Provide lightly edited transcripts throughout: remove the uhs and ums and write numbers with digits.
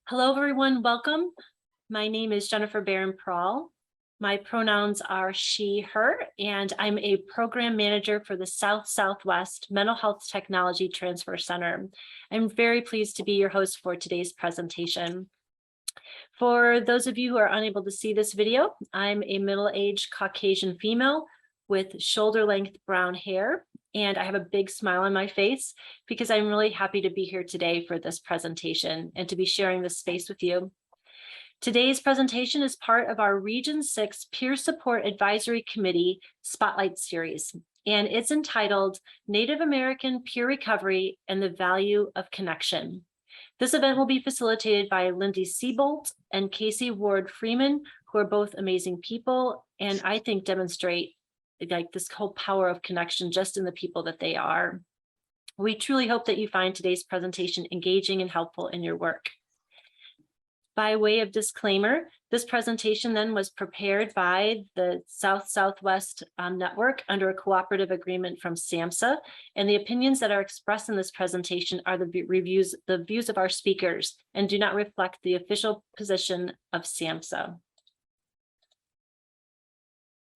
Hello, everyone. Welcome. My name is Jennifer Barron-Prahl. My pronouns are she, her, and I'm a program manager for the South Southwest Mental Health Technology Transfer Center. I'm very pleased to be your host for today's presentation. For those of you who are unable to see this video, I'm a middle-aged Caucasian female with shoulder-length brown hair, and I have a big smile on my face because I'm really happy to be here today for this presentation and to be sharing this space with you. Today's presentation is part of our Region 6 Peer Support Advisory Committee Spotlight Series, and it's entitled Native American Peer Recovery and the Value of Connection. This event will be facilitated by Lyndi Seabolt and Casey Ward-Freeman, who are both amazing people, and I think demonstrate like this whole power of connection just in the people that they are. We truly hope that you find today's presentation engaging and helpful in your work. By way of disclaimer, this presentation then was prepared by the South Southwest Network under a cooperative agreement from SAMHSA, and the opinions that are expressed in this presentation are the views of our speakers and do not reflect the official position of SAMHSA.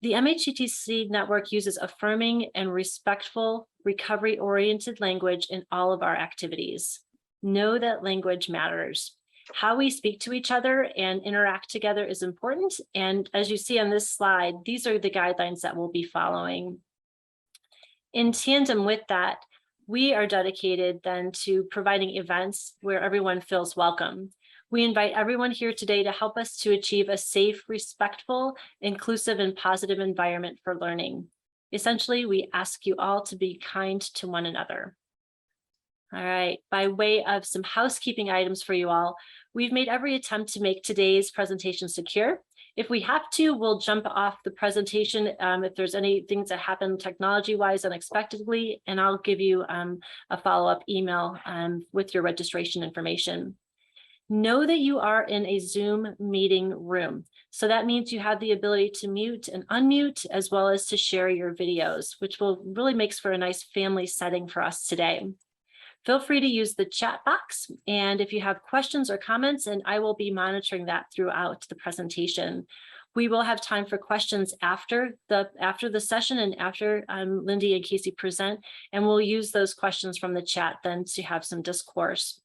The MHTTC network uses affirming and respectful, recovery-oriented language in all of our activities. Know that language matters. How we speak to each other and interact together is important. And as you see on this slide, these are the guidelines that we'll be following. In tandem with that, we are dedicated then to providing events where everyone feels welcome. We invite everyone here today to help us to achieve a safe, respectful, inclusive, and positive environment for learning. Essentially, we ask you all to be kind to one another. All right, by way of some housekeeping items for you all, we've made every attempt to make today's presentation secure. If we have to, we'll jump off the presentation if there's any things that happen technology-wise unexpectedly, and I'll give you a follow-up email with your registration information. Know that you are in a Zoom meeting room. So that means you have the ability to mute and unmute, as well as to share your videos, which will really makes for a nice family setting for us today. Feel free to use the chat box, and if you have questions or comments, and I will be monitoring that throughout the presentation. We will have time for questions after the session and after Lyndi and Casey present, and we'll use those questions from the chat then to have some discourse.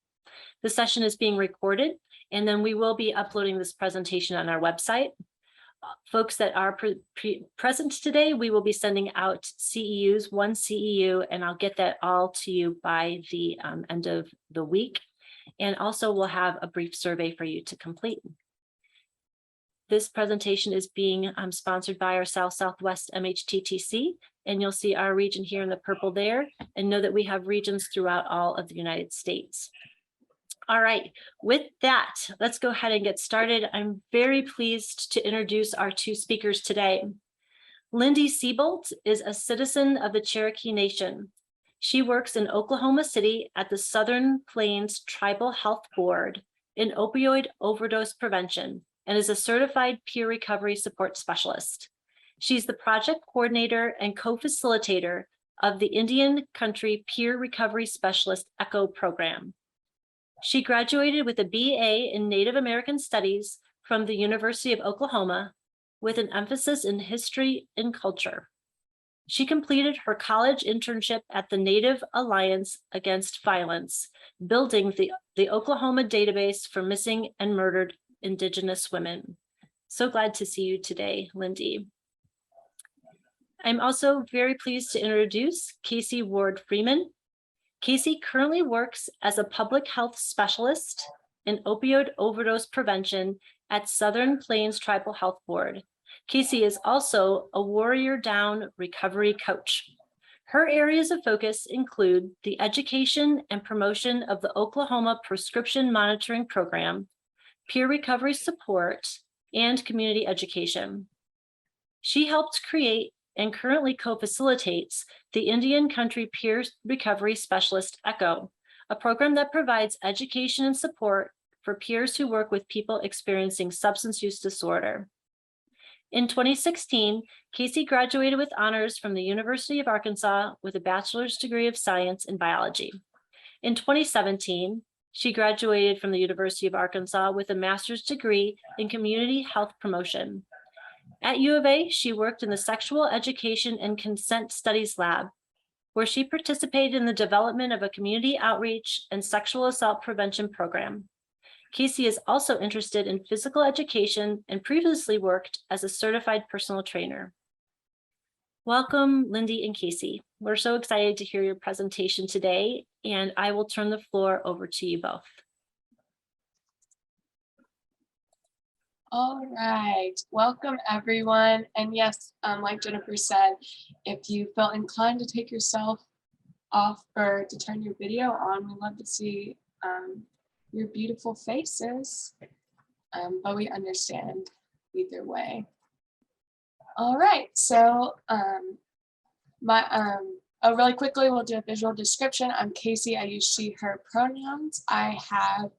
The session is being recorded, and then we will be uploading this presentation on our website. Folks that are present today, we will be sending out CEUs, one CEU, and I'll get that all to you by the end of the week. And also we'll have a brief survey for you to complete. This presentation is being sponsored by our South Southwest MHTTC, and you'll see our region here in the purple there, and know that we have regions throughout all of the United States. All right, with that, let's go ahead and get started. I'm very pleased to introduce our two speakers today. Lyndi Seabolt is a citizen of the Cherokee Nation. She works in Oklahoma City at the Southern Plains Tribal Health Board in opioid overdose prevention and is a certified peer recovery support specialist. She's the project coordinator and co-facilitator of the Indian Country Peer Recovery Specialist ECHO program. She graduated with a BA in Native American Studies from the University of Oklahoma with an emphasis in history and culture. She completed her college internship at the Native Alliance Against Violence, building the Oklahoma database for missing and murdered Indigenous women. So glad to see you today, Lyndi. I'm also very pleased to introduce Casey Ward-Freeman. Casey currently works as a public health specialist in opioid overdose prevention at Southern Plains Tribal Health Board. Casey is also a Warrior Down recovery coach. Her areas of focus include the education and promotion of the Oklahoma Prescription Monitoring Program, peer recovery support, and community education. She helped create and currently co-facilitates the Indian Country Peer Recovery Specialist ECHO, a program that provides education and support for peers who work with people experiencing substance use disorder. In 2016, Casey graduated with honors from the University of Arkansas with a bachelor's degree of science in biology. In 2017, She graduated from the University of Arkansas with a master's degree in community health promotion. At U of A, she worked in the Sexual Education and Consent Studies Lab, where she participated in the development of a community outreach and sexual assault prevention program. Casey is also interested in physical education and previously worked as a certified personal trainer. Welcome, Lyndi and Casey. We're so excited to hear your presentation today, and I will turn the floor over to you both. All right, welcome everyone. And yes, like Jennifer said, if you felt inclined to take yourself off or to turn your video on, we'd love to see your beautiful faces, but we understand either way. All right, so really quickly, we'll do a visual description. I'm Casey. I use she, her pronouns. I have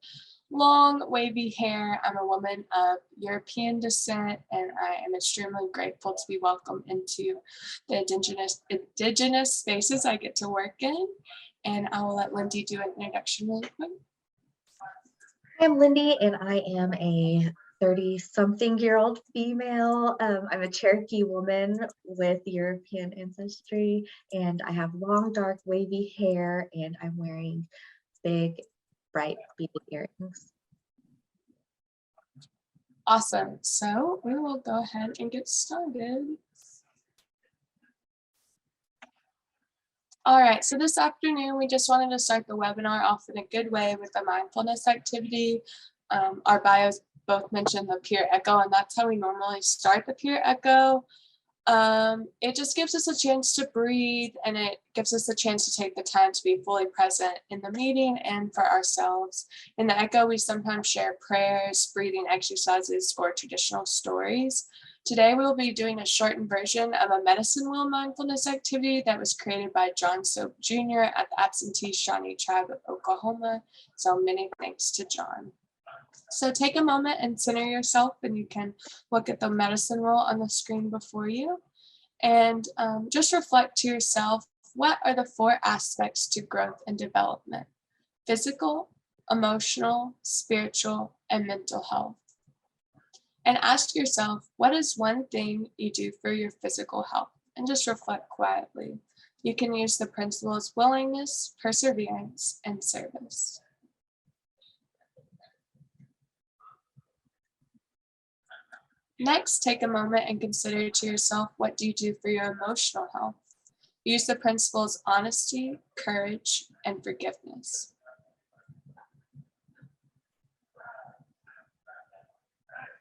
long, wavy hair. I'm a woman of European descent, and I am extremely grateful to be welcomed into the indigenous spaces I get to work in. And I will let Lyndi do an introduction really quick. I'm Lyndi, and I am a 30-something-year-old female. I'm a Cherokee woman with European ancestry, and I have long, dark, wavy hair, and I'm wearing big, bright beaded earrings. Awesome. So we will go ahead and get started. All right, so this afternoon, we just wanted to start the webinar off in a good way with a mindfulness activity. Our bios both mentioned the peer echo, and that's how we normally start the peer echo. It just gives us a chance to breathe, and it gives us a chance to take the time to be fully present in the meeting and for ourselves. In the echo, we sometimes share prayers, breathing exercises, or traditional stories. Today, we'll be doing a shortened version of a medicine wheel mindfulness activity that was created by John Soap Jr. at the Absentee Shawnee Tribe of Oklahoma. So many thanks to John. So take a moment and center yourself, and you can look at the medicine wheel on the screen before you. And just reflect to yourself, what are the 4 aspects to growth and development? Physical, emotional, spiritual, and mental health. And ask yourself, what is one thing you do for your physical health? And just reflect quietly. You can use the principles willingness, perseverance, and service. Next, take a moment and consider to yourself, what do you do for your emotional health? Use the principles honesty, courage, and forgiveness.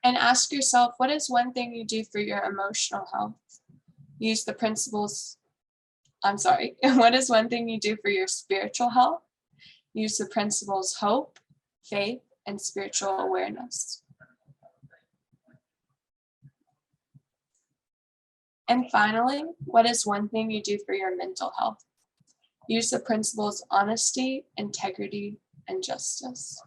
And ask yourself, what is one thing you do for your emotional health? Use the principles, what is one thing you do for your spiritual health? Use the principles hope, faith, and spiritual awareness. And finally, what is one thing you do for your mental health? Use the principles honesty, integrity, and justice.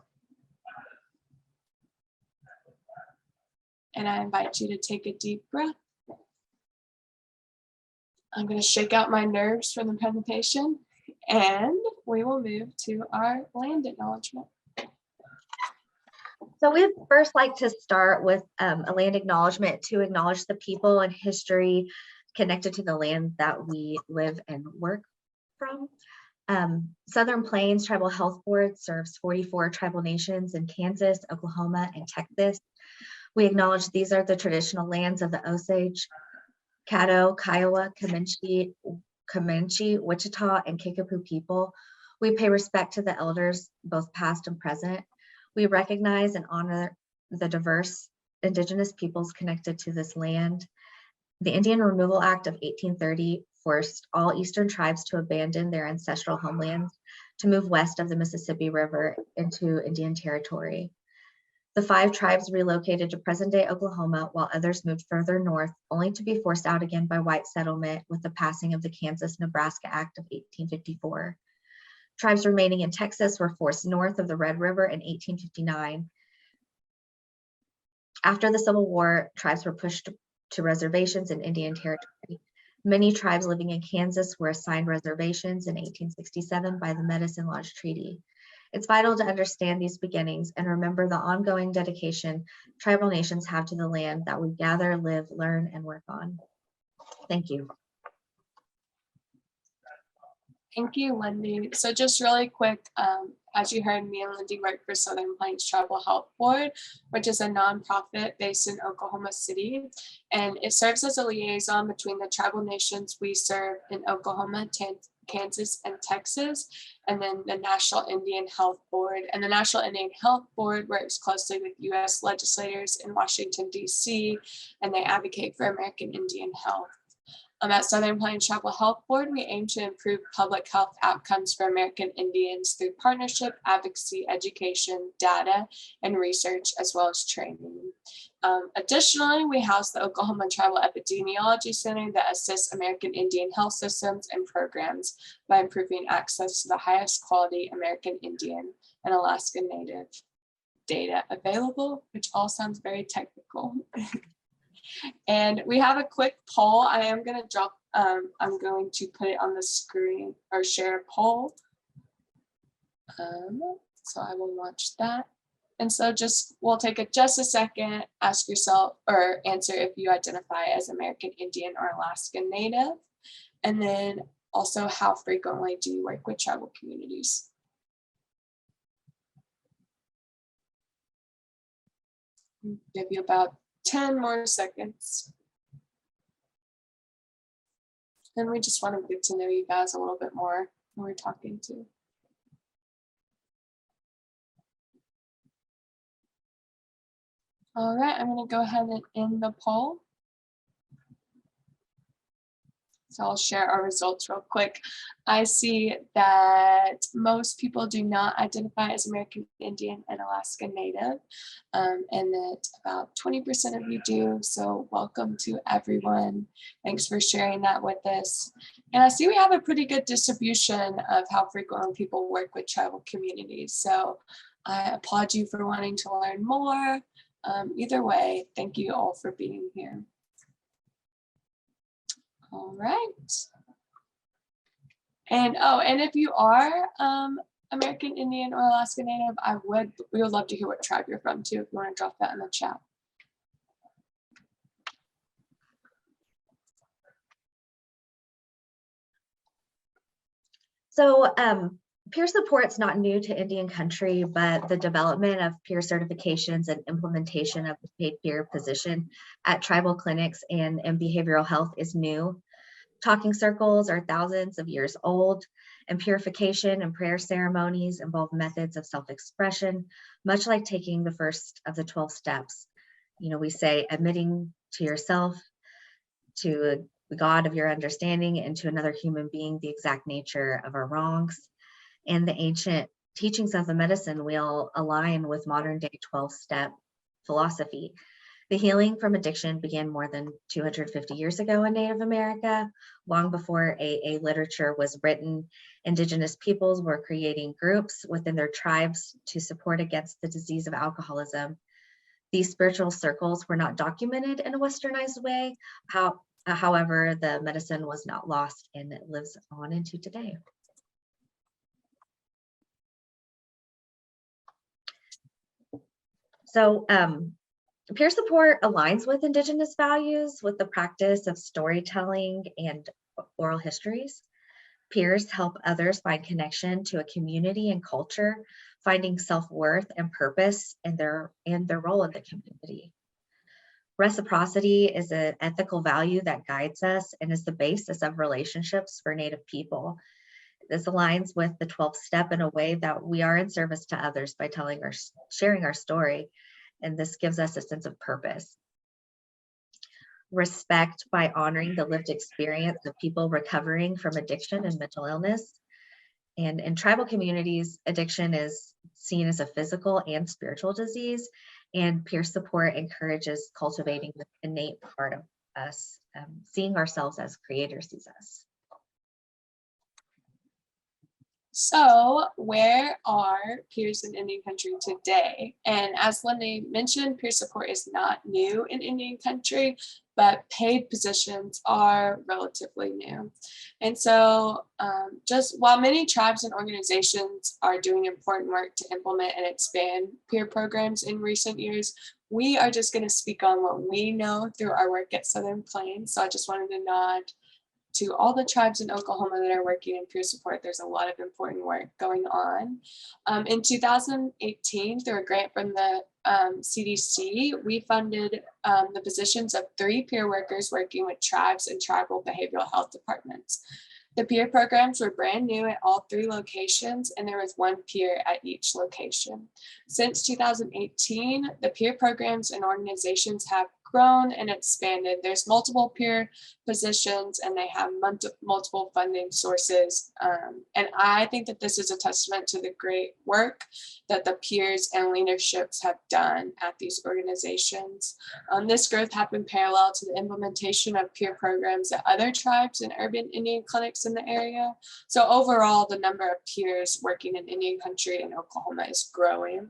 And I invite you to take a deep breath. I'm going to shake out my nerves from the presentation, and we will move to our land acknowledgement. So we'd first like to start with a land acknowledgement to acknowledge the people and history connected to the land that we live and work from. Southern Plains Tribal Health Board serves 44 tribal nations in Kansas, Oklahoma, and Texas. We acknowledge these are the traditional lands of the Osage, Caddo, Kiowa, Comanche, Wichita, and Kickapoo people. We pay respect to the elders, both past and present. We recognize and honor the diverse indigenous peoples connected to this land. The Indian Removal Act of 1830 forced all Eastern tribes to abandon their ancestral homelands to move west of the Mississippi River into Indian territory. The 5 tribes relocated to present-day Oklahoma, while others moved further north, only to be forced out again by white settlement with the passing of the Kansas-Nebraska Act of 1854. Tribes remaining in Texas were forced north of the Red River in 1859. After the Civil War, tribes were pushed to reservations in Indian territory. Many tribes living in Kansas were assigned reservations in 1867 by the Medicine Lodge Treaty. It's vital to understand these beginnings and remember the ongoing dedication tribal nations have to the land that we gather, live, learn, and work on. Thank you. Thank you, Lyndi. So just really quick, as you heard, me and Lyndi work for Southern Plains Tribal Health Board, which is a nonprofit based in Oklahoma City. And it serves as a liaison between the tribal nations we serve in Oklahoma, Kansas, and Texas, and then the National Indian Health Board. And the National Indian Health Board works closely with U.S. legislators in Washington, D.C., and they advocate for American Indian health. At Southern Plains Tribal Health Board, we aim to improve public health outcomes for American Indians through partnership, advocacy, education, data, and research, as well as training. Additionally, we house the Oklahoma Tribal Epidemiology Center that assists American Indian health systems and programs by improving access to the highest quality American Indian and Alaska Native data available, which all sounds very technical. And we have a quick poll. I am going to drop, I'm going to put it on the screen or share a poll. So I will watch that. And so we'll take just a second, ask yourself or answer if you identify as American Indian or Alaska Native. And then also, how frequently do you work with tribal communities? Give you about 10 more seconds. And we just want to get to know you guys a little bit more when we're talking to. All right, I'm going to go ahead and end the poll. So I'll share our results real quick. I see that most people do not identify as American Indian and Alaska Native, and that about 20% of you do. So welcome to everyone. Thanks for sharing that with us. And I see we have a pretty good distribution of how frequently people work with tribal communities. So I applaud you for wanting to learn more. Either way, thank you all for being here. All right. And and if you are American Indian or Alaska Native, we would love to hear what tribe you're from too, if you want to drop that in the chat. So peer support's not new to Indian country, but the development of peer certifications and implementation of the paid peer position at tribal clinics and in behavioral health is new. Talking circles are thousands of years old, and purification and prayer ceremonies involve methods of self-expression, much like taking the first of the 12 steps. You know, we say admitting to yourself, to the God of your understanding, and to another human being the exact nature of our wrongs. And the ancient teachings of the medicine wheel align with modern day 12-step philosophy. The healing from addiction began more than 250 years ago in Native America. Long before AA literature was written, Indigenous peoples were creating groups within their tribes to support against the disease of alcoholism. These spiritual circles were not documented in a westernized way. However, the medicine was not lost and it lives on into today. So peer support aligns with Indigenous values with the practice of storytelling and oral histories. Peers help others find connection to a community and culture, finding self-worth and purpose in their role in the community. Reciprocity is an ethical value that guides us and is the basis of relationships for Native people. This aligns with the 12th step in a way that we are in service to others by sharing our story, and this gives us a sense of purpose. Respect by honoring the lived experience of people recovering from addiction and mental illness. And in tribal communities, addiction is seen as a physical and spiritual disease, and peer support encourages cultivating the innate part of us, seeing ourselves as Creator sees us. So where are peers in Indian country today? And as Lyndi mentioned, peer support is not new in Indian country, but paid positions are relatively new. And so just while many tribes and organizations are doing important work to implement and expand peer programs in recent years, we are just going to speak on what we know through our work at Southern Plains. So I just wanted to nod to all the tribes in Oklahoma that are working in peer support. There's a lot of important work going on. In 2018, through a grant from the CDC, we funded the positions of 3 peer workers working with tribes and tribal behavioral health departments. The peer programs were brand new at all 3 locations, and there was 1 peer at each location. Since 2018, the peer programs and organizations have grown and expanded. There's multiple peer positions and they have multiple funding sources. And I think that this is a testament to the great work that the peers and leaderships have done at these organizations. This growth happened parallel to the implementation of peer programs at other tribes and urban Indian clinics in the area. So overall, the number of peers working in Indian country in Oklahoma is growing.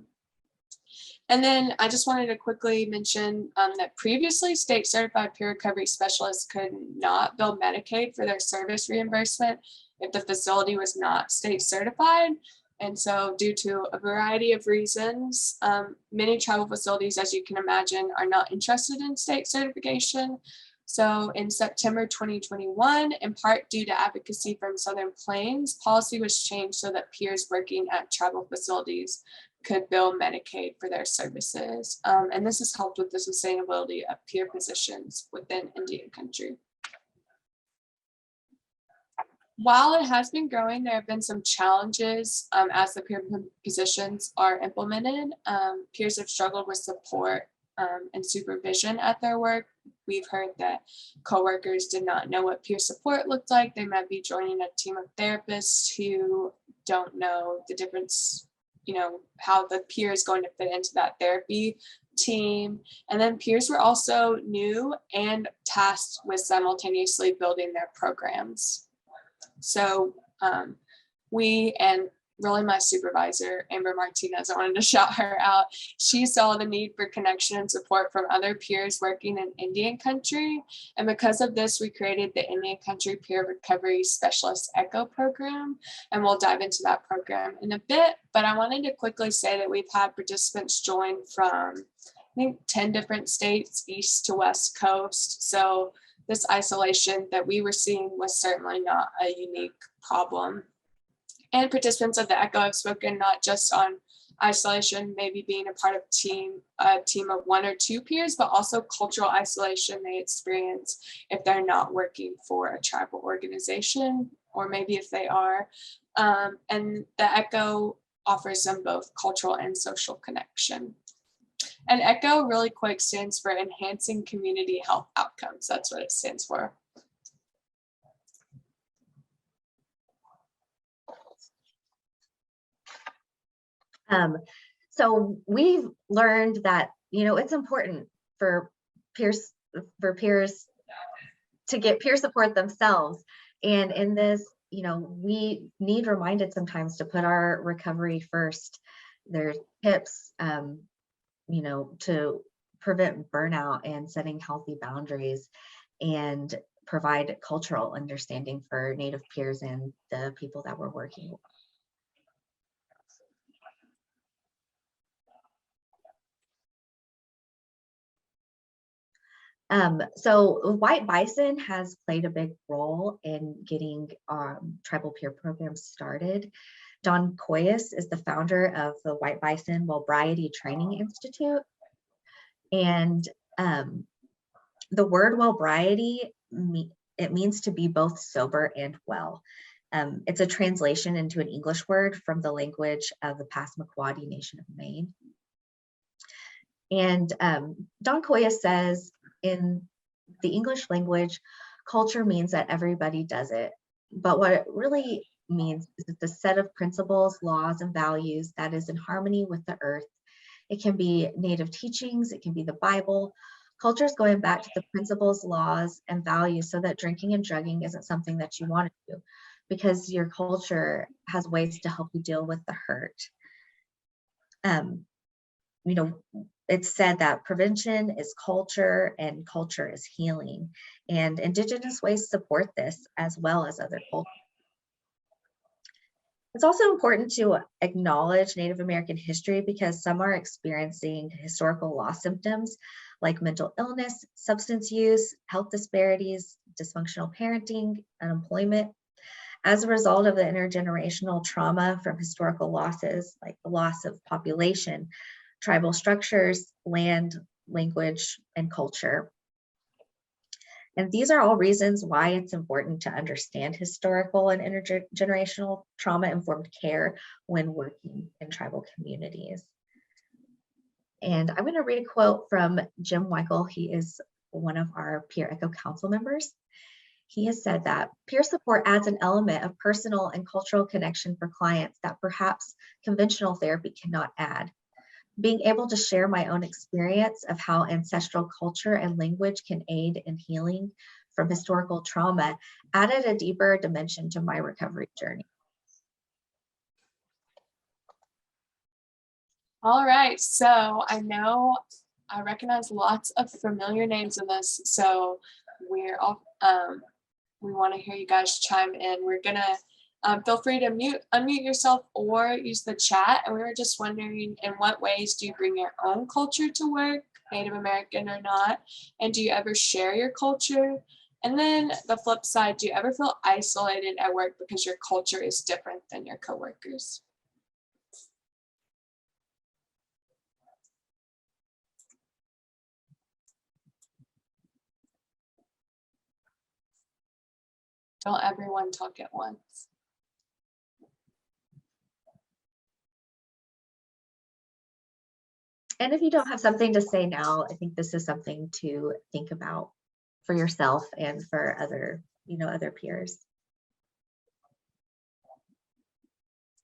And then I just wanted to quickly mention that previously state certified peer recovery specialists could not bill Medicaid for their service reimbursement if the facility was not state certified. And so due to a variety of reasons, many tribal facilities, as you can imagine, are not interested in state certification. So in September 2021, in part due to advocacy from Southern Plains, policy was changed so that peers working at tribal facilities could bill Medicaid for their services. And this has helped with the sustainability of peer positions within Indian country. While it has been growing, there have been some challenges as the peer positions are implemented. Peers have struggled with support and supervision at their work. We've heard that coworkers did not know what peer support looked like. They might be joining a team of therapists who don't know the difference, how the peer is going to fit into that therapy team. And then peers were also new and tasked with simultaneously building their programs. So we, and really my supervisor, Amber Martinez, I wanted to shout her out. She saw the need for connection and support from other peers working in Indian country. And because of this, we created the Indian Country Peer Recovery Specialist ECHO program. And we'll dive into that program in a bit. But I wanted to quickly say that we've had participants join from, I think, 10 different states, east to west coast. So this isolation that we were seeing was certainly not a unique problem. And participants of the ECHO have spoken not just on isolation, maybe being a part of a team of 1 or 2 peers, but also cultural isolation they experience if they're not working for a tribal organization, or maybe if they are. And the ECHO offers them both cultural and social connection. And ECHO really quick stands for Enhancing Community Health Outcomes. That's what it stands for. So we've learned that, it's important for peers to get peer support themselves. And in this, we need reminded sometimes to put our recovery first. There's tips, to prevent burnout and setting healthy boundaries and provide cultural understanding for Native peers and the people that we're working with. So white bison has played a big role in getting tribal peer programs started. Don Koyas is the founder of the White Bison Wellbriety Training Institute. And the word wellbriety, it means to be both sober and well. It's a translation into an English word from the language of the Passamaquoddy Nation of Maine. And Don Koyas says, in the English language, culture means that everybody does it. But what it really means is it's a set of principles, laws, and values that is in harmony with the earth. It can be Native teachings, it can be the Bible. Culture is going back to the principles, laws, and values so that drinking and drugging isn't something that you want to do. because your culture has ways to help you deal with the hurt. You know, it's said that prevention is culture and culture is healing, and Indigenous ways support this as well as other cultures. It's also important to acknowledge Native American history because some are experiencing historical loss symptoms like mental illness, substance use, health disparities, dysfunctional parenting, unemployment, as a result of the intergenerational trauma from historical losses like the loss of population, tribal structures, land, language, and culture. And these are all reasons why it's important to understand historical and intergenerational trauma-informed care when working in tribal communities. And I'm going to read a quote from Jim Weichel. He is one of our Peer Echo Council members. He has said that peer support adds an element of personal and cultural connection for clients that perhaps conventional therapy cannot add. Being able to share my own experience of how ancestral culture and language can aid in healing from historical trauma added a deeper dimension to my recovery journey. All right, so I recognize lots of familiar names in this, so we're all we want to hear you guys chime in. We're gonna feel free to unmute yourself or use the chat. And we were just wondering, in what ways do you bring your own culture to work, Native American or not? And do you ever share your culture? And then the flip side, do you ever feel isolated at work because your culture is different than your coworkers? Don't everyone talk at once. And if you don't have something to say now, I think this is something to think about for yourself and for other, other peers.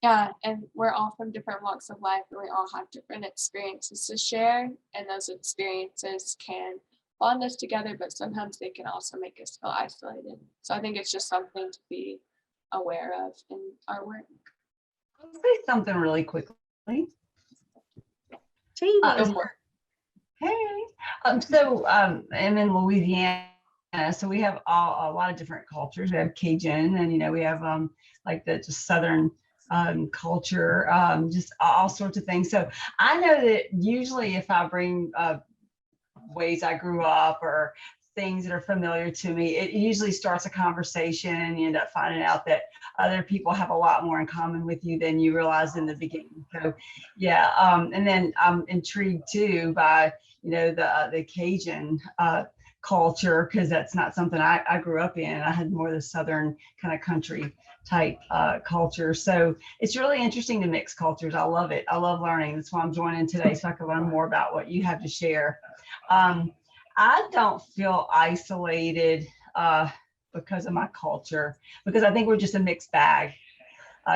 Yeah, and we're all from different walks of life and we all have different experiences to share, and those experiences can bond us together, but sometimes they can also make us feel isolated. So I think it's just something to be aware of in our work. I'll say something really quickly. Jamie. Hey, so I'm in Louisiana, so we have a lot of different cultures. We have Cajun, and we have like the just Southern culture, just all sorts of things. So I know that usually if I bring ways I grew up or things that are familiar to me, it usually starts a conversation, and you end up finding out that other people have a lot more in common with you than you realized in the beginning. So yeah, and then I'm intrigued too by the Cajun culture, because that's not something I grew up in. I had more of the Southern kind of country type culture. So it's really interesting to mix cultures. I love it. I love learning. That's why I'm joining today, so I can learn more about what you have to share. I don't feel isolated because of my culture, because I think we're just a mixed bag,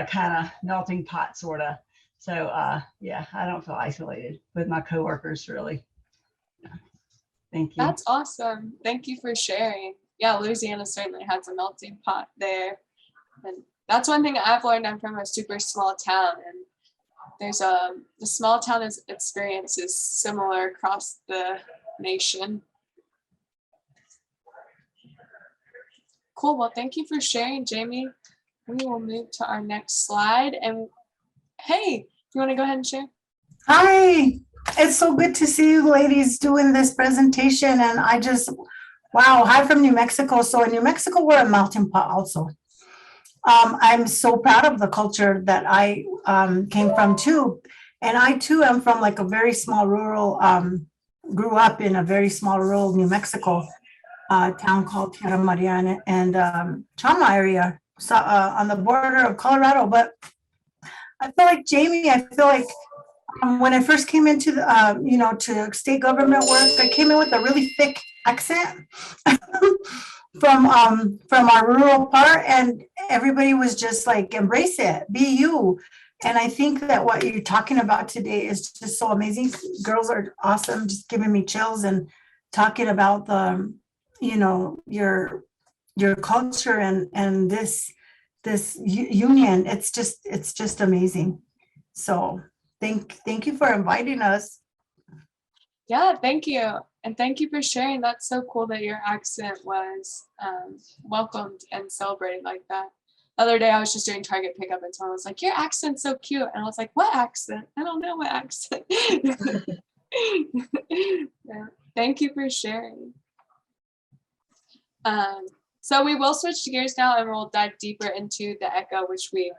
kind of melting pot sort of. So yeah, I don't feel isolated with my coworkers really. Yeah. Thank you. That's awesome. Thank you for sharing. Yeah, Louisiana certainly has a melting pot there. And that's one thing I've learned. I'm from a super small town, and there's the small town experience is similar across the nation. Cool. Well, thank you for sharing, Jamie. We will move to our next slide. And hey, you want to go ahead and share? Hi, it's so good to see you ladies doing this presentation. And wow, hi from New Mexico. So in New Mexico, we're a melting pot also. I'm so proud of the culture that I came from too. And I too am from like a very small rural, grew up in a very small rural New Mexico town called Tierra Maria and Chama area, so, on the border of Colorado. But I feel like Jamie, when I first came into the, to state government work, I came in with a really thick accent from our rural part, and everybody was just like, embrace it, be you. And I think that what you're talking about today is just so amazing. Girls are awesome, just giving me chills and talking about the, your culture and this union. It's just amazing. So thank you for inviting us. Yeah, thank you. And thank you for sharing. That's so cool that your accent was welcomed and celebrated like that. The other day I was just doing Target pickup and someone was like, your accent's so cute. And I was like, what accent? I don't know what accent. Yeah. Thank you for sharing. So we will switch gears now and we'll dive deeper into the ECHO, which we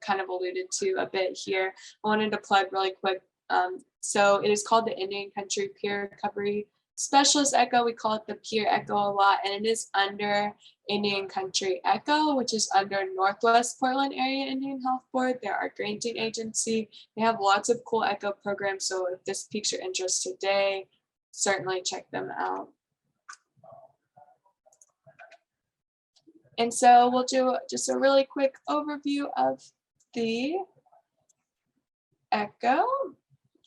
kind of alluded to a bit here. I wanted to plug really quick. So it is called the Indian Country Peer Recovery Specialist ECHO. We call it the Peer ECHO a lot, and it is under Indian Country ECHO, which is under Northwest Portland Area Indian Health Board. They're our granting agency. They have lots of cool ECHO programs. So if this piques your interest today, certainly check them out. And so we'll do just a really quick overview of the ECHO.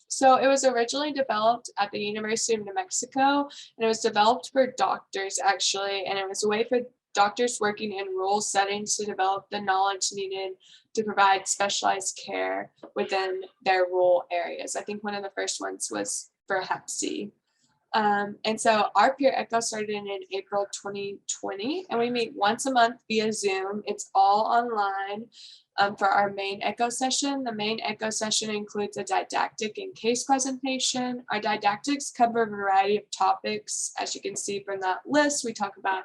So it was originally developed at the University of New Mexico, and it was developed for doctors actually, and it was a way for doctors working in rural settings to develop the knowledge needed to provide specialized care within their rural areas. I think one of the first ones was for Hep C. And so our peer ECHO started in April 2020, and we meet once a month via Zoom. It's all online. For our main ECHO session. The main ECHO session includes a didactic and case presentation. Our didactics cover a variety of topics. As you can see from that list, we talk about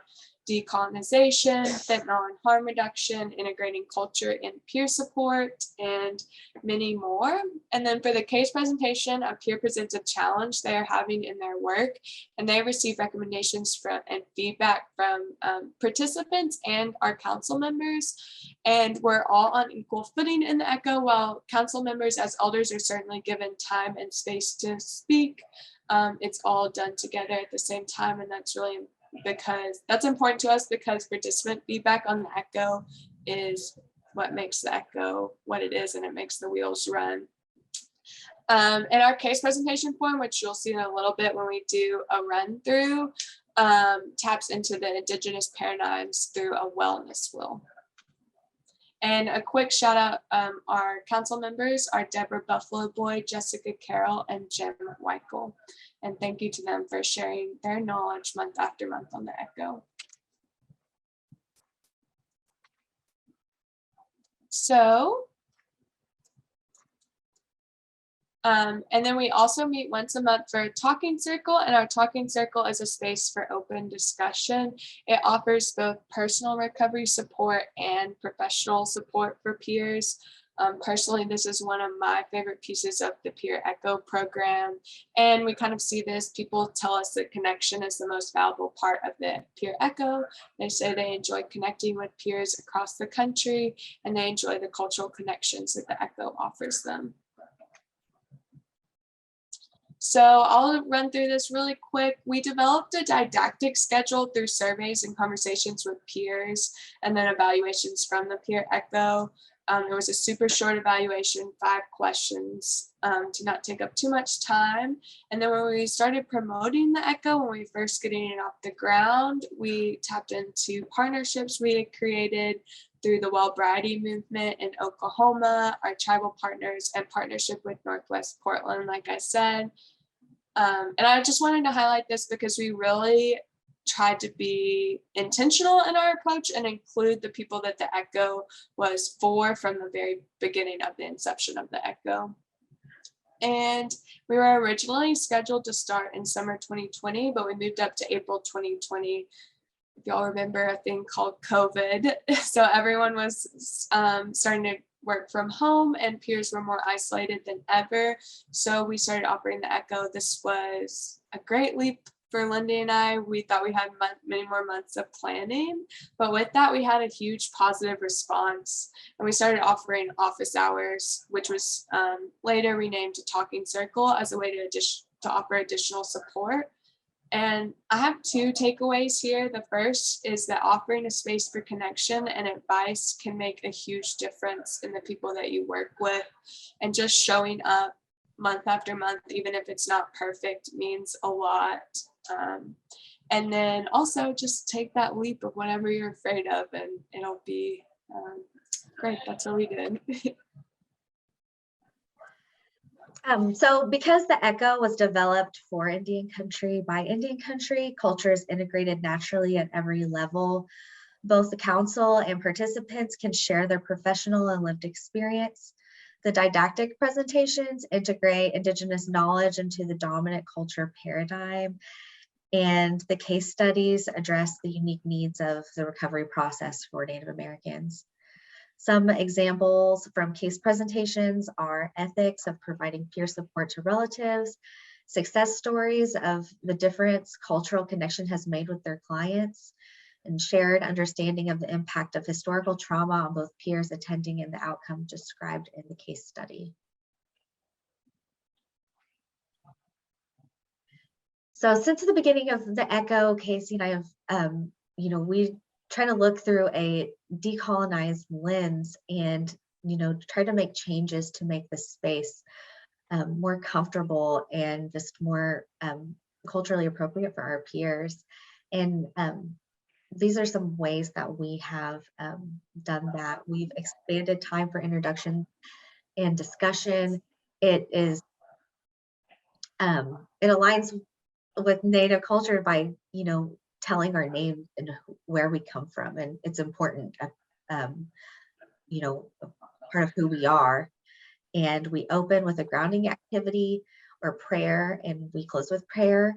decolonization, fentanyl and harm reduction, integrating culture and peer support, and many more. And then for the case presentation, a peer presents a challenge they are having in their work, and they receive recommendations from and feedback from participants and our council members. And we're all on equal footing in the ECHO, while council members as elders are certainly given time and space to speak. It's all done together at the same time, and that's really because that's important to us, because participant feedback on the ECHO is what makes the ECHO what it is, and it makes the wheels run. And our case presentation form, which you'll see in a little bit when we do a run through, taps into the Indigenous paradigms through a wellness wheel. And a quick shout out, our council members are Deborah Buffalo Boy, Jessica Carroll, and Jim Weichel. And thank you to them for sharing their knowledge month after month on the ECHO. So, and then we also meet once a month for a talking circle, and our talking circle is a space for open discussion. It offers both personal recovery support and professional support for peers. Personally, this is one of my favorite pieces of the Peer ECHO program. And we kind of see this, people tell us that connection is the most valuable part of the Peer ECHO. They say they enjoy connecting with peers across the country, and they enjoy the cultural connections that the ECHO offers them. So I'll run through this really quick. We developed a didactic schedule through surveys and conversations with peers, and then evaluations from the Peer ECHO. It was a super short evaluation, 5 questions, to not take up too much time. And then when we started promoting the ECHO, when we first getting it off the ground, we tapped into partnerships we had created through the Well-Briety movement in Oklahoma, our tribal partners, and partnership with Northwest Portland, like I said. And I just wanted to highlight this because we really tried to be intentional in our approach and include the people that the ECHO was for from the very beginning of the inception of the ECHO. And we were originally scheduled to start in summer 2020, but we moved up to April 2020. If y'all remember a thing called COVID. So everyone was starting to work from home, and peers were more isolated than ever. So we started offering the ECHO. This was a great leap for Lyndi and I. We thought we had many more months of planning, but with that, we had a huge positive response. And we started offering office hours, which was later renamed to Talking Circle, as a way to offer additional support. And I have 2 takeaways here. The first is that offering a space for connection and advice can make a huge difference in the people that you work with. And just showing up month after month, even if it's not perfect, means a lot. And then also just take that leap of whatever you're afraid of, and it'll be Great, that's what we did. So because the ECHO was developed for Indian country by Indian country, culture is integrated naturally at every level. Both the council and participants can share their professional and lived experience. The didactic presentations integrate Indigenous knowledge into the dominant culture paradigm, and the case studies address the unique needs of the recovery process for Native Americans. Some examples from case presentations are ethics of providing peer support to relatives, success stories of the difference cultural connection has made with their clients, and shared understanding of the impact of historical trauma on both peers attending and the outcome described in the case study. So since the beginning of the ECHO, Casey and I have, we try to look through a decolonized lens and, try to make changes to make the space more comfortable and just more culturally appropriate for our peers. And these are some ways that we have done that. We've expanded time for introduction and discussion. It aligns with Native culture by, telling our name and where we come from. And it's important, part of who we are. And we open with a grounding activity or prayer, and we close with prayer.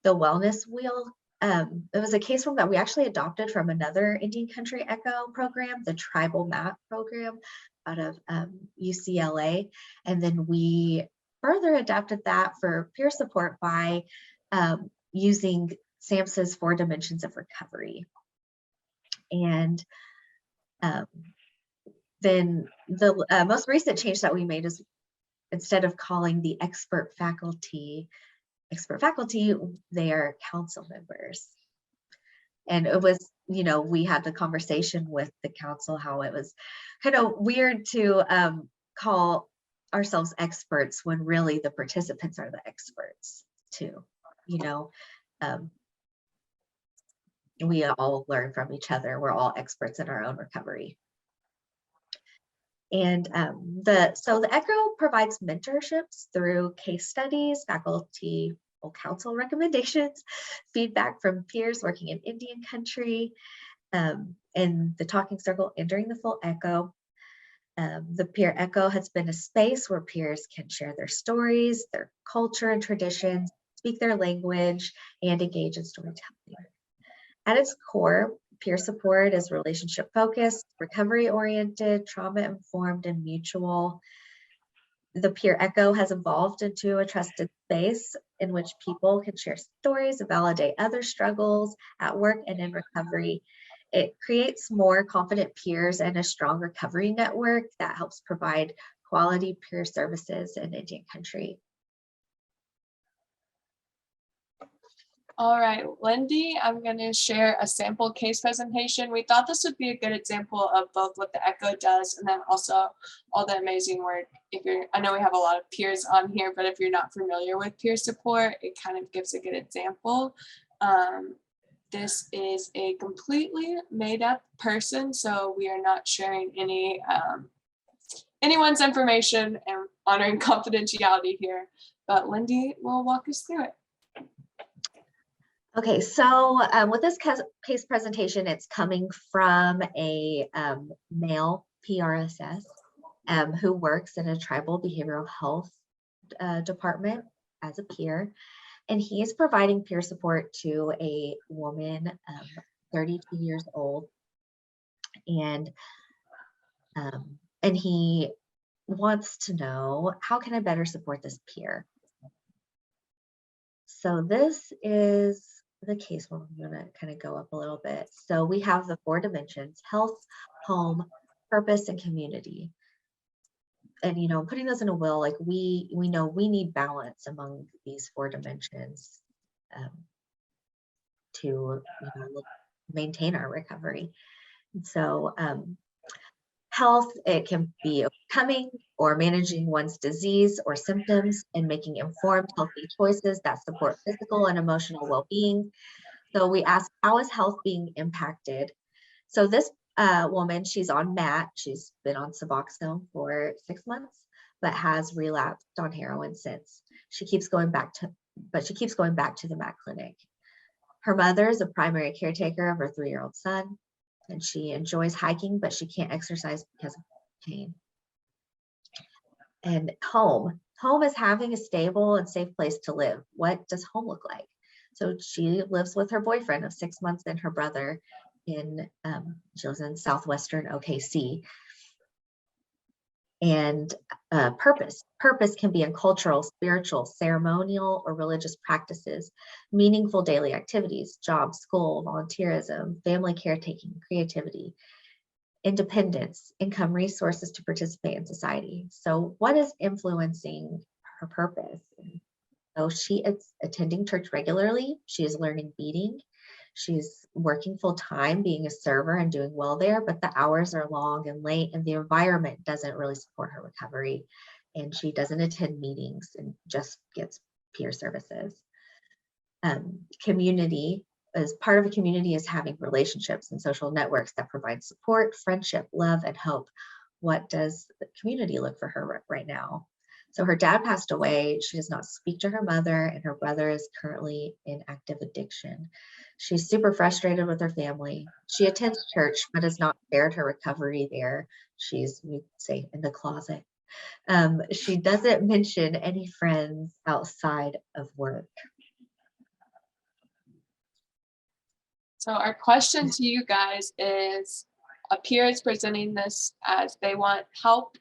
The wellness wheel, it was a case form that we actually adopted from another Indian country ECHO program, the tribal map program out of UCLA. And then we further adapted that for peer support by using SAMHSA's 4 dimensions of recovery. And then the most recent change that we made is, instead of calling the expert faculty, they are council members. And it was, we had the conversation with the council, how it was kind of weird to call ourselves experts when really the participants are the experts too. We all learn from each other. We're all experts in our own recovery. And so the ECHO provides mentorships through case studies, faculty or council recommendations, feedback from peers working in Indian country, and the talking circle and during the full ECHO. The peer ECHO has been a space where peers can share their stories, their culture and traditions, speak their language, and engage in storytelling. At its core, peer support is relationship focused, recovery oriented, trauma informed, and mutual. The peer ECHO has evolved into a trusted space in which people can share stories, validate other struggles at work and in recovery. It creates more confident peers and a strong recovery network that helps provide quality peer services in Indian country. All right, Lyndi, I'm going to share a sample case presentation. We thought this would be a good example of both what the ECHO does and then also all the amazing work. I know we have a lot of peers on here, but if you're not familiar with peer support, it kind of gives a good example. This is a completely made up person, so we are not sharing anyone's information and honoring confidentiality here, but Lyndi will walk us through it. Okay, so with this case presentation, it's coming from a male PRSS who works in a tribal behavioral health department as a peer, and he is providing peer support to a woman, 32 years old, and he wants to know, how can I better support this peer? So this is the case where I'm going to kind of go up a little bit. So we have the 4 dimensions: health, home, purpose, and community. And, putting those in a will, like we know we need balance among these 4 dimensions to maintain our recovery. And so health, it can be overcoming or managing one's disease or symptoms and making informed, healthy choices that support physical and emotional well-being. So we ask, how is health being impacted? So this woman. She's on MAT. She's been on Suboxone for 6 months, but has relapsed on heroin since. She keeps going back to the MAT clinic. Her mother is a primary caretaker of her 3-year-old son, and she enjoys hiking, but she can't exercise because of pain. And home is having a stable and safe place to live. What does home look like? So she lives with her boyfriend of 6 months and her brother in, she lives in southwestern OKC. And purpose can be in cultural, spiritual, ceremonial, or religious practices, meaningful daily activities, job, school, volunteerism, family caretaking, creativity, independence, income, resources to participate in society. So what is influencing her purpose? So she is attending church regularly. She is learning beading. She's working full time, being a server and doing well there, but the hours are long and late, and the environment doesn't really support her recovery. And she doesn't attend meetings and just gets peer services. Community, as part of a community, is having relationships and social networks that provide support, friendship, love, and hope. What does the community look for her right now? So her dad passed away. She does not speak to her mother, and her brother is currently in active addiction. She's super frustrated with her family. She attends church, but has not shared her recovery there. She's, we say, in the closet. She doesn't mention any friends outside of work. So our question to you guys is, a peer is presenting this as they want help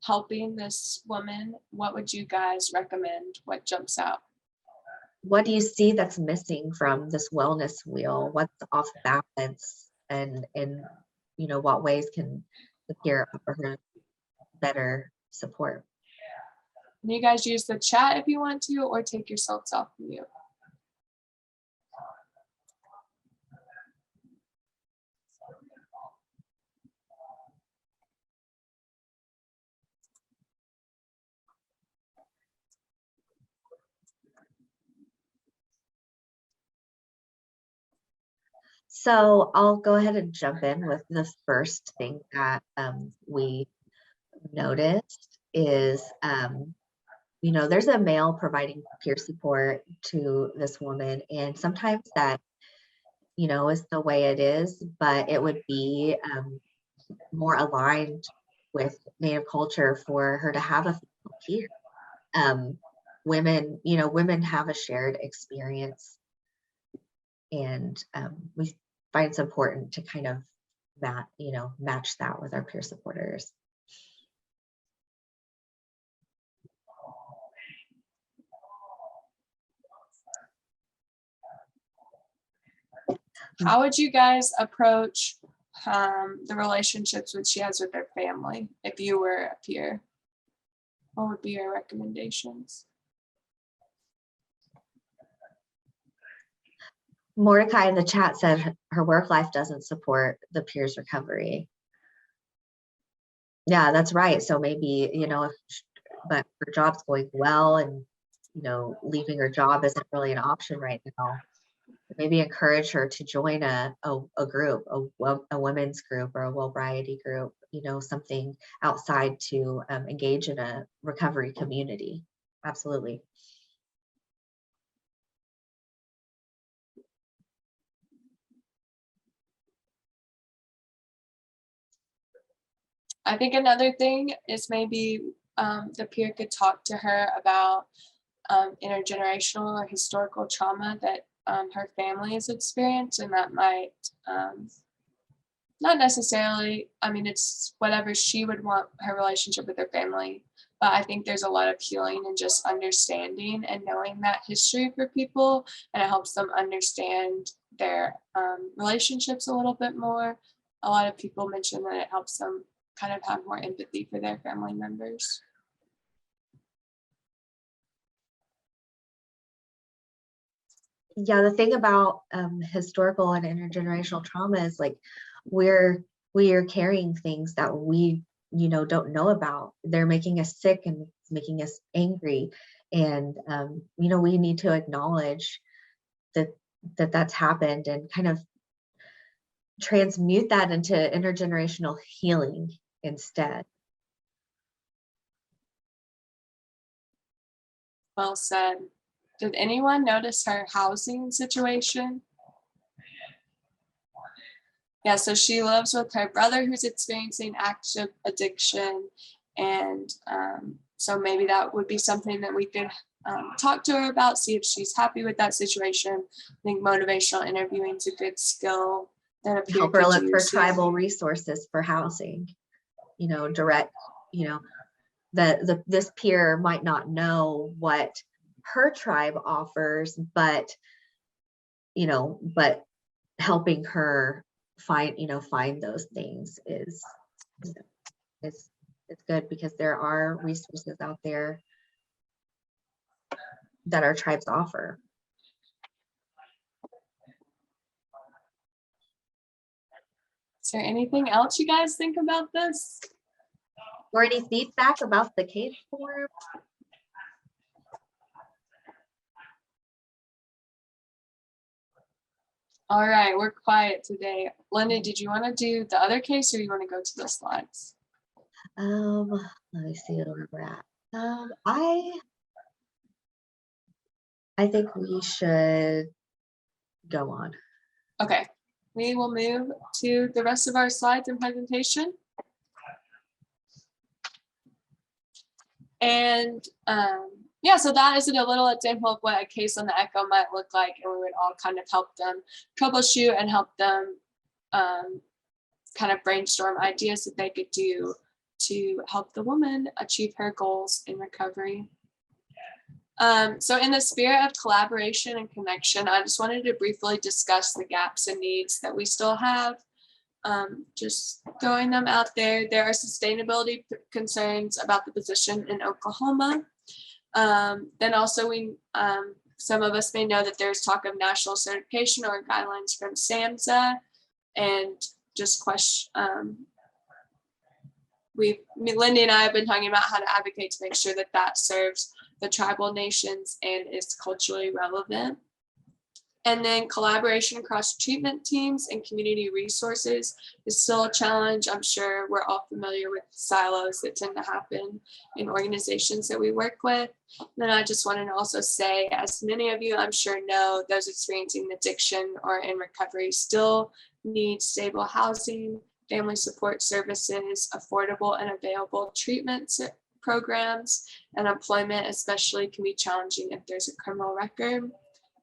helping this woman. What would you guys recommend? What jumps out? What do you see that's missing from this wellness wheel? What's off balance, and you know, what ways can the peer offer her better support? And you guys use the chat if you want to, or take yourselves off mute. So I'll go ahead and jump in with the first thing that we noticed is, you know, there's a male providing peer support to this woman, and sometimes that, you know, is the way it is, but it would be more aligned with Native culture for her to have a female peer. Women, you know, women have a shared experience, and we find it's important to kind of match that with our peer supporters. How would you guys approach the relationships which she has with her family if you were a peer? What would be your recommendations? Mordecai in the chat said her work life doesn't support the peer's recovery. Yeah, that's right. So maybe, you know, but her job's going well, and, you know, leaving her job isn't really an option right now. Maybe encourage her to join a group, a women's group or a Wellbriety group, you know, something outside to engage in a recovery community. Absolutely. I think another thing is maybe the peer could talk to her about intergenerational or historical trauma that her family has experienced, and that might not necessarily, I mean, it's whatever she would want her relationship with her family, but I think there's a lot of healing and just understanding and knowing that history for people, and it helps them understand their relationships a little bit more. A lot of people mention that it helps them kind of have more empathy for their family members. Yeah, the thing about historical and intergenerational trauma is, like, we are carrying things that we, you know, don't know about. They're making us sick and making us angry, and you know, we need to acknowledge that that's happened, and kind of transmute that into intergenerational healing instead. Well said. Did anyone notice her housing situation? Yeah, so she lives with her brother who's experiencing active addiction. And so maybe that would be something that we could talk to her about, see if she's happy with that situation. I think motivational interviewing is a good skill that a peer Help her could look for use. tribal resources for housing, you know, direct, you know, this peer might not know what her tribe offers, but, you know, but helping her find those things is it's good, because there are resources out there that our tribes offer. Is there anything else you guys think about this? Or any feedback about the case form? All right, we're quiet today. Lyndi, did you want to do the other case or you want to go to the slides? Let me see where we're at. I think we should go on. Okay, we will move to the rest of our slides and presentation. And yeah, so that is a little example of what a case on the echo might look like, and we would all kind of help them troubleshoot and help them kind of brainstorm ideas that they could do to help the woman achieve her goals in recovery. So in the spirit of collaboration and connection, I just wanted to briefly discuss the gaps and needs that we still have. Just throwing them out there. There are sustainability concerns about the position in Oklahoma. Then also some of us may know that there's talk of national certification or guidelines from SAMHSA, and just question, Lyndi and I have been talking about how to advocate to make sure that that serves the tribal nations and is culturally relevant. And then collaboration across treatment teams and community resources is still a challenge. I'm sure we're all familiar with silos that tend to happen in organizations that we work with. And then I just wanted to also say, as many of you I'm sure know, those experiencing addiction or in recovery still need stable housing, family support services, affordable and available treatment programs, and employment especially can be challenging if there's a criminal record.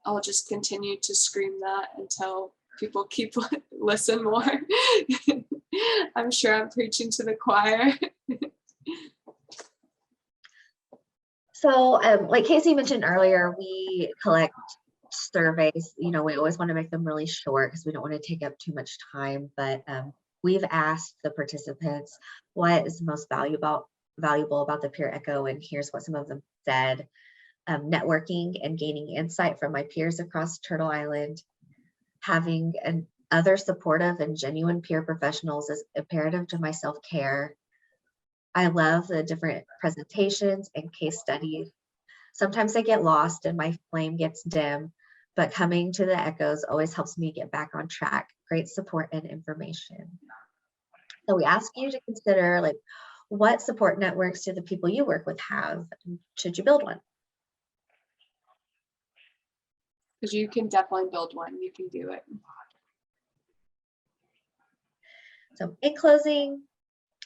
I'll just continue to scream that until people keep listen more. I'm sure I'm preaching to the choir. So like Casey mentioned earlier, we collect surveys. You know, we always want to make them really short because we don't want to take up too much time, but we've asked the participants what is most valuable about the peer echo, and here's what some of them said. Networking and gaining insight from my peers across Turtle Island, having other supportive and genuine peer professionals is imperative to my self-care. I love the different presentations and case studies. Sometimes I get lost and my flame gets dim, but coming to the echoes always helps me get back on track. Great support and information. So we ask you to consider, like, what support networks do the people you work with have? Should you build one? Because you can definitely build one. You can do it. So in closing,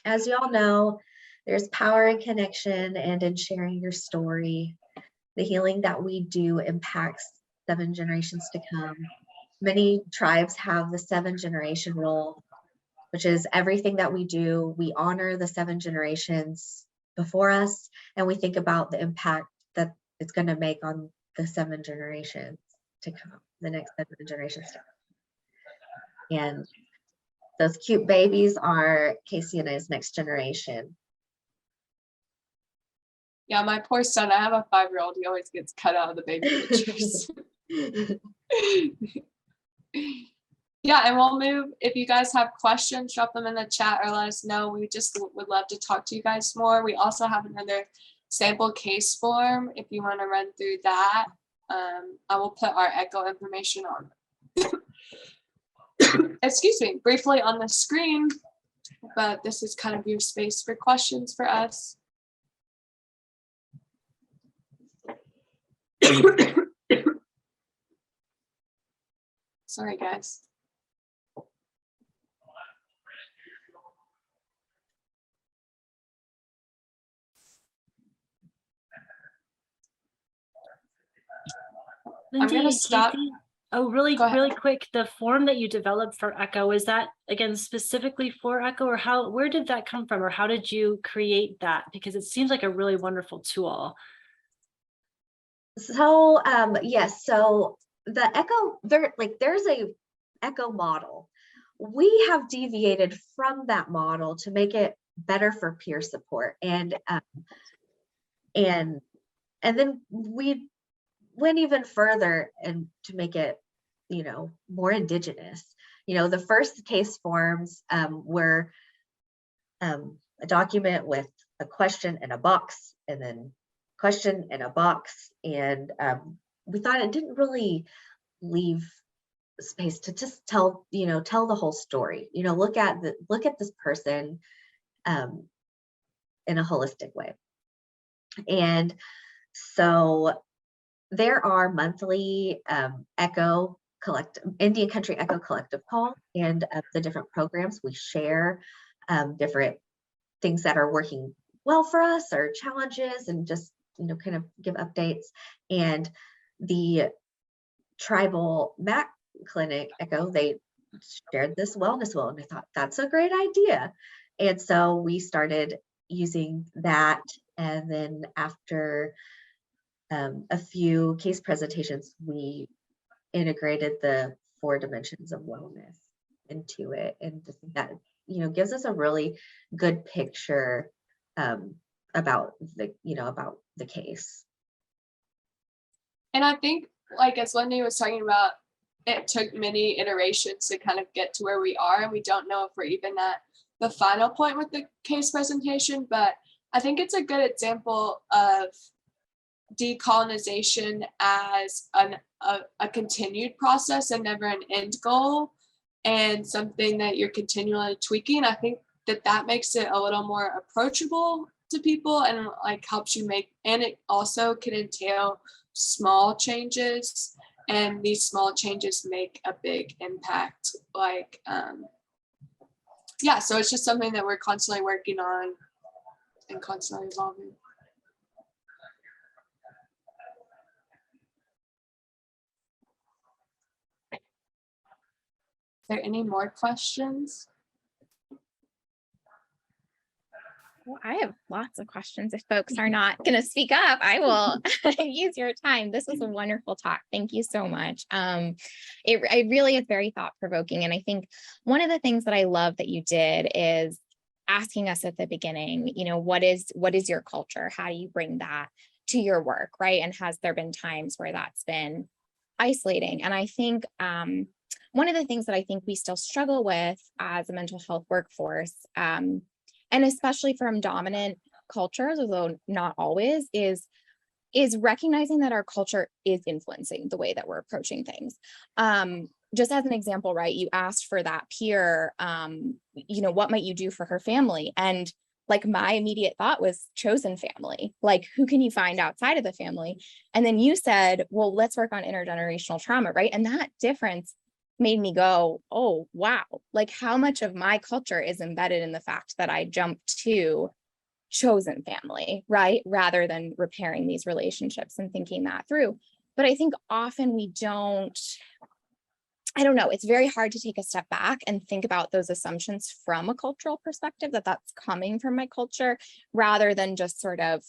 as you all know, there's power in connection and in sharing your story. The healing that we do impacts 7 generations to come. Many tribes have the 7-generation rule, which is everything that we do, we honor the 7 generations before us, and we think about the impact that it's going to make on the 7 generations to come, the next 7 generations to come. And those cute babies are Casey and I's next generation. Yeah, my poor son, I have a 5-year-old, he always gets cut out of the baby pictures. Yeah, and we'll move. If you guys have questions, drop them in the chat or let us know. We just would love to talk to you guys more. We also have another sample case form if you want to run through that. I will put our echo information on excuse me, briefly on the screen, but this is kind of your space for questions for us. Sorry, guys. Lyndi, gonna and stop. Casey, oh, really, Go ahead. really quick, the form that you developed for Echo, is that again specifically for Echo, or where did that come from, or how did you create that? Because it seems like a really wonderful tool. So yes, so the Echo, there's a Echo model. We have deviated from that model to make it better for peer support, and then we went even further and to make it, you know, more indigenous. You know, the first case forms were a document with a question and a box, and then question and a box, and we thought it didn't really leave space to just tell the whole story. You know, look at this person in a holistic way. And so there are monthly Echo Collective, Indian Country Echo Collective call, and the different programs we share, different things that are working well for us or challenges, and just, you know, kind of give updates. And the tribal MAC clinic Echo, they shared this wellness wheel, and I thought that's a great idea. And so we started using that. And then after a few case presentations, we integrated the 4 dimensions of wellness into it, and just that, you know, gives us a really good picture about the case. And I think, like, as Lyndi was talking about, it took many iterations to kind of get to where we are, and we don't know if we're even at the final point with the case presentation, but I think it's a good example of decolonization as a continued process and never an end goal, and something that you're continually tweaking. I think that makes it a little more approachable to people, and like helps you make, and it also can entail small changes, and these small changes make a big impact. Like yeah, so it's just something that we're constantly working on and constantly evolving. Are there any more questions? Well, I have lots of questions. If folks are not going to speak up, I will use your time. This was a wonderful talk. Thank you so much. It really is very thought-provoking. And I think one of the things that I love that you did is asking us at the beginning, you know, what is your culture? How do you bring that to your work, right? And has there been times where that's been isolating? And I think one of the things that I think we still struggle with as a mental health workforce, and especially from dominant cultures, although not always, is recognizing that our culture is influencing the way that we're approaching things. Just as an example, right, you asked for that peer, you know, what might you do for her family? And like my immediate thought was chosen family. Like, who can you find outside of the family? And then you said, well, let's work on intergenerational trauma, right? And that difference made me go, oh, wow, like how much of my culture is embedded in the fact that I jumped to chosen family, right? Rather than repairing these relationships and thinking that through. But I think often we don't, I don't know, it's very hard to take a step back and think about those assumptions from a cultural perspective, that that's coming from my culture, rather than just sort of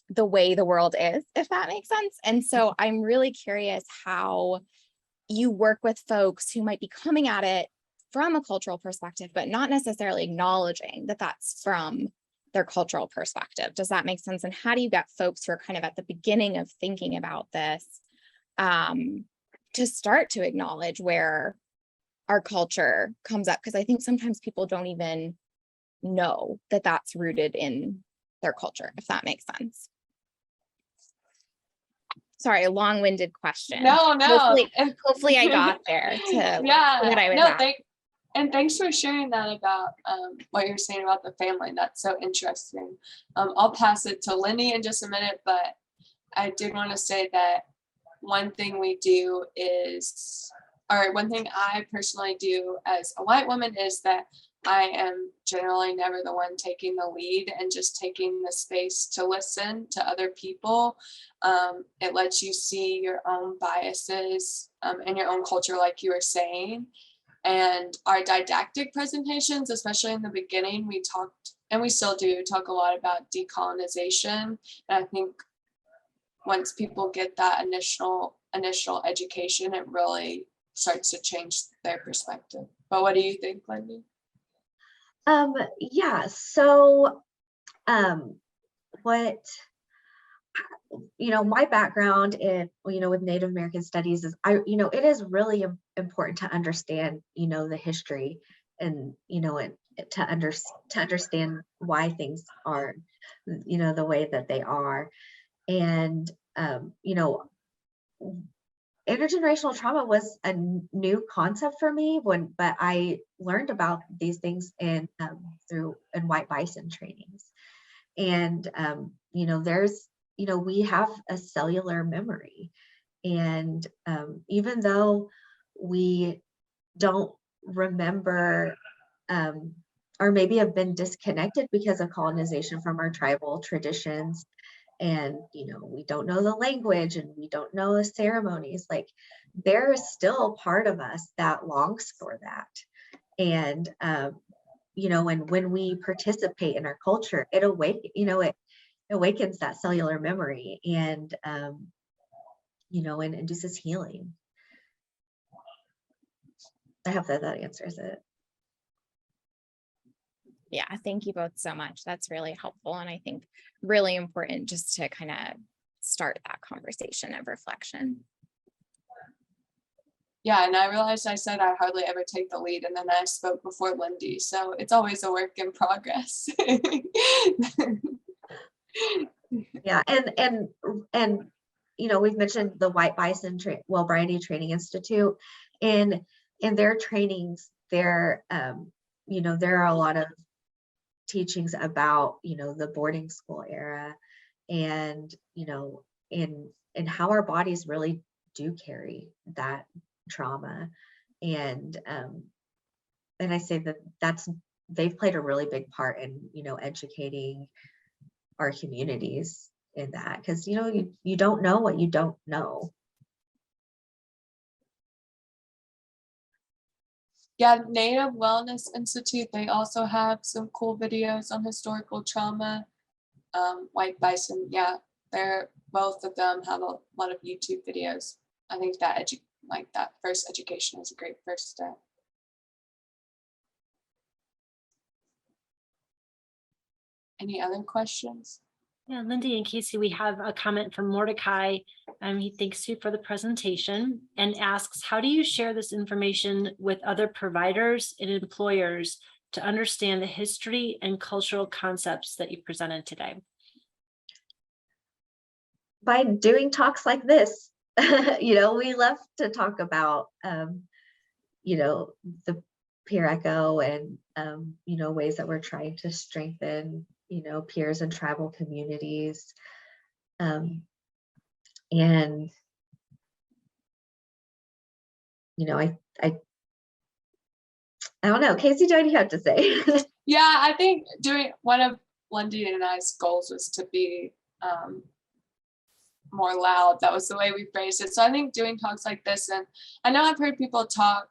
the way the world is, if that makes sense. And so I'm really curious how you work with folks who might be coming at it from a cultural perspective, but not necessarily acknowledging that that's from their cultural perspective. Does that make sense? And how do you get folks who are kind of at the beginning of thinking about this to start to acknowledge where our culture comes up? Because I think sometimes people don't even know that that's rooted in their culture, if that makes sense. sorry, a long-winded question. No, Hopefully, and hopefully I got there to yeah, what I was no, asking. thanks for sharing that about what you're saying about the family. That's so interesting. I'll pass it to Lyndi in just a minute, but I did want to say that one thing we do is, or one thing I personally do as a white woman is that I am generally never the one taking the lead and just taking the space to listen to other people. It lets you see your own biases and your own culture, like you were saying. And our didactic presentations, especially in the beginning, we talked, and we still do talk a lot about decolonization. And I think once people get that initial education, it really starts to change their perspective. But what do you think, Lyndi? Yeah, so what, my background in, with Native American studies is it is really important to understand, the history and, and to understand why things are, the way that they are. And, intergenerational trauma was a new concept for me but I learned about these things in white bison trainings. And, there's, we have a cellular memory. And even though we don't remember or maybe have been disconnected because of colonization from our tribal traditions, and we don't know the language and we don't know the ceremonies, like there is still part of us that longs for that. And and when we participate in our culture, it awakens that cellular memory and and induces healing. I hope that answers it. Yeah, thank you both so much. That's really helpful. And I think really important just to kind of start that conversation of reflection. Yeah, and I realized I said I hardly ever take the lead, and then I spoke before Lyndi, so it's always a work in progress. Yeah, and we've mentioned the White Bison Wellbriety Training Institute. In their trainings, there are a lot of teachings about the boarding school era, and in how our bodies really do carry that trauma. And I say that they've played a really big part in educating our communities in that, because you don't know what you don't know. Yeah, Native Wellness Institute, they also have some cool videos on historical trauma. White Bison, yeah, they're both of them have a lot of YouTube videos. I think that that first education is a great first step. Any other questions? Yeah, Lyndi and Casey, we have a comment from Mordecai. He thanks you for the presentation and asks, how do you share this information with other providers and employers to understand the history and cultural concepts that you presented today? By doing talks like this. We love to talk about, the peer echo and, ways that we're trying to strengthen, peers and tribal communities. And, I don't know, Casey, what do you have to say? Yeah, I think one of Lyndi and I's goals was to be more loud. That was the way we phrased it. So I think doing talks like this, and I know I've heard people talk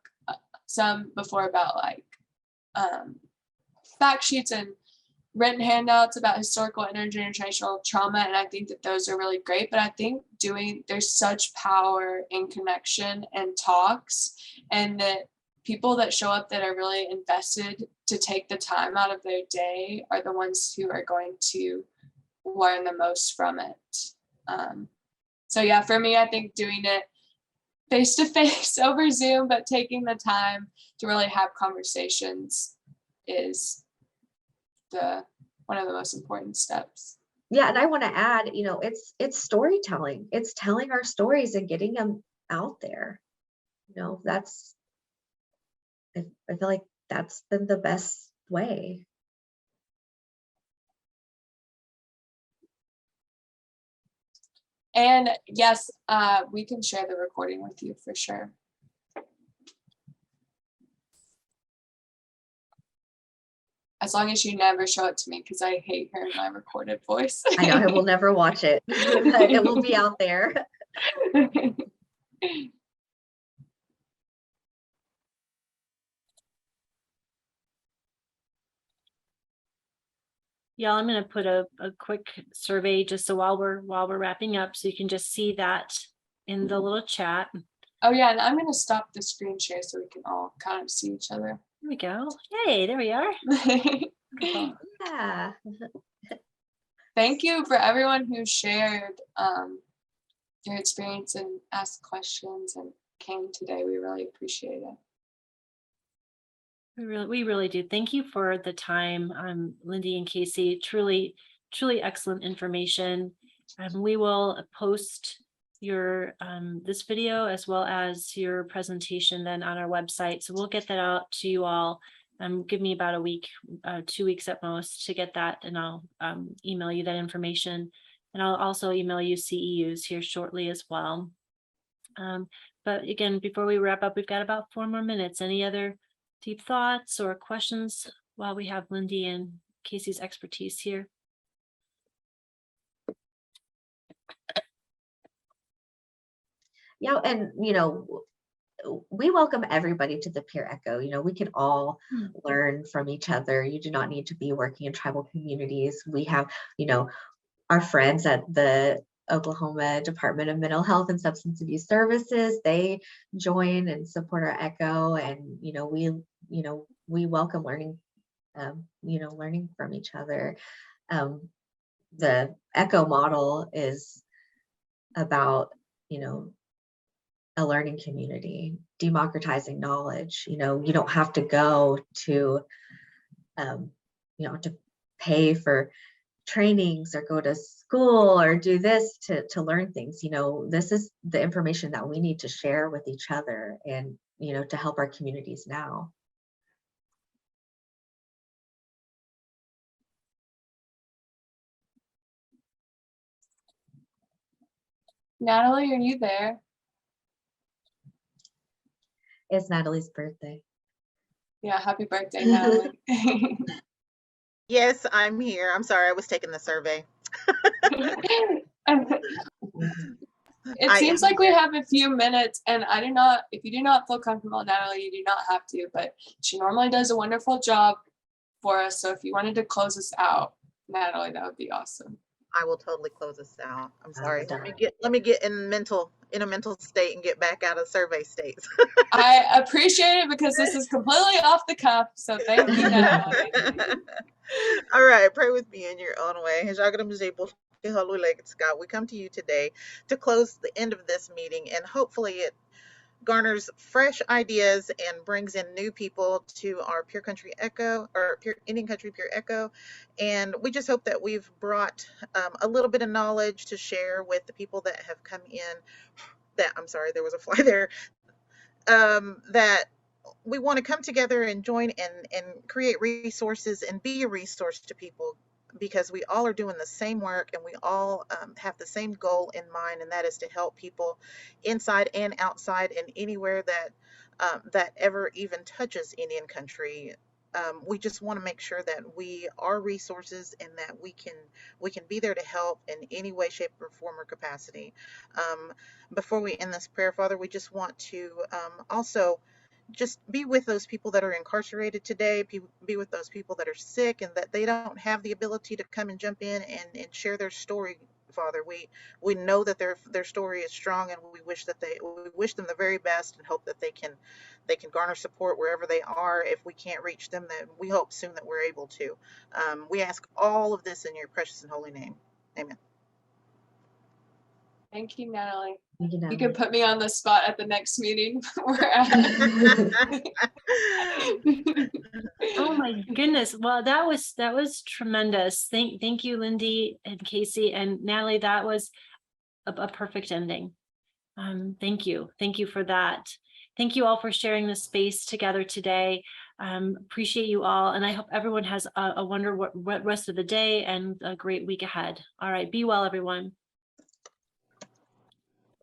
some before about like fact sheets and written handouts about historical intergenerational trauma, and I think that those are really great. But I think there's such power in connection and talks, and that people that show up that are really invested to take the time out of their day are the ones who are going to learn the most from it. So yeah, for me, I think doing it face to face over Zoom, but taking the time to really have conversations is one of the most important steps. Yeah, and I want to add, it's storytelling. It's telling our stories and getting them out there. That's, I feel like that's been the best way. And yes, we can share the recording with you for sure. As long as you never show it to me, because I hate hearing my recorded voice. I know I will never watch it, but it will be out there. Yeah, I'm going to put a quick survey just so while we're wrapping up, so you can just see that in the little chat. Oh yeah, and I'm gonna stop the screen share so we can all kind of see each other. There we go. Yay, there we are. Wonderful. Yeah. Thank you for everyone who shared your experience and asked questions and came today. We really appreciate it. We really do. Thank you for the time, Lyndi and Casey. Truly excellent information. We will post your this video as well as your presentation then on our website. So we'll get that out to you all. Give me about a week, 2 weeks at most to get that, and I'll email you that information. And I'll also email you CEUs here shortly as well. But again, before we wrap up, we've got about 4 more minutes. Any other deep thoughts or questions while we have Lyndi and Casey's expertise here? Yeah, and we welcome everybody to the Peer Echo. We can all learn from each other. You do not need to be working in tribal communities. We have, our friends at the Oklahoma Department of Mental Health and Substance Abuse Services. They join and support our Echo, and we welcome learning, learning from each other. The Echo model is about, a learning community, democratizing knowledge. You don't have to go to, to pay for trainings or go to school or do this to learn things. This is the information that we need to share with each other and, to help our communities now. Natalie, are you there? It's Natalie's birthday. Yeah, happy birthday, Natalie. Yes, I'm here. I'm sorry, I was taking the survey. It seems like we have a few minutes, and if you do not feel comfortable, Natalie, you do not have to, but she normally does a wonderful job for us. So if you wanted to close us out, Natalie, that would be awesome. I will totally close this out. I'm sorry. Let me get in a mental state and get back out of survey states. I appreciate it because this is completely off the cuff. So thank you, Natalie. All right, pray with me in your own way. We come to you today to close the end of this meeting, and hopefully it garners fresh ideas and brings in new people to our Pure Country Echo, or Indian Country Pure Echo. And we just hope that we've brought a little bit of knowledge to share with the people that have come in. I'm sorry, there was a fly there. That we want to come together and join and create resources and be a resource to people, because we all are doing the same work and we all have the same goal in mind, and that is to help people inside and outside and anywhere that ever even touches Indian country. We just want to make sure that we are resources and that we can be there to help in any way, shape, or form or capacity. Before we end this prayer, Father, we just want to also just be with those people that are incarcerated today, be with those people that are sick and that they don't have the ability to come and jump in and share their story. Father, we know that their story is strong, and we wish them the very best and hope that they can garner support wherever they are. If we can't reach them, then we hope soon that we're able to. We ask all of this in your precious and holy name. Amen. Thank you, Natalie. Thank you, You Natalie. can put me on the spot at the next meeting. We're at. Oh my goodness. Well, that was tremendous. Thank you, Lyndi and Casey and Natalie. That was a perfect ending. Thank you. Thank you for that. Thank you all for sharing this space together today. Appreciate you all. And I hope everyone has a wonderful rest of the day and a great week ahead. All right. Be well, everyone.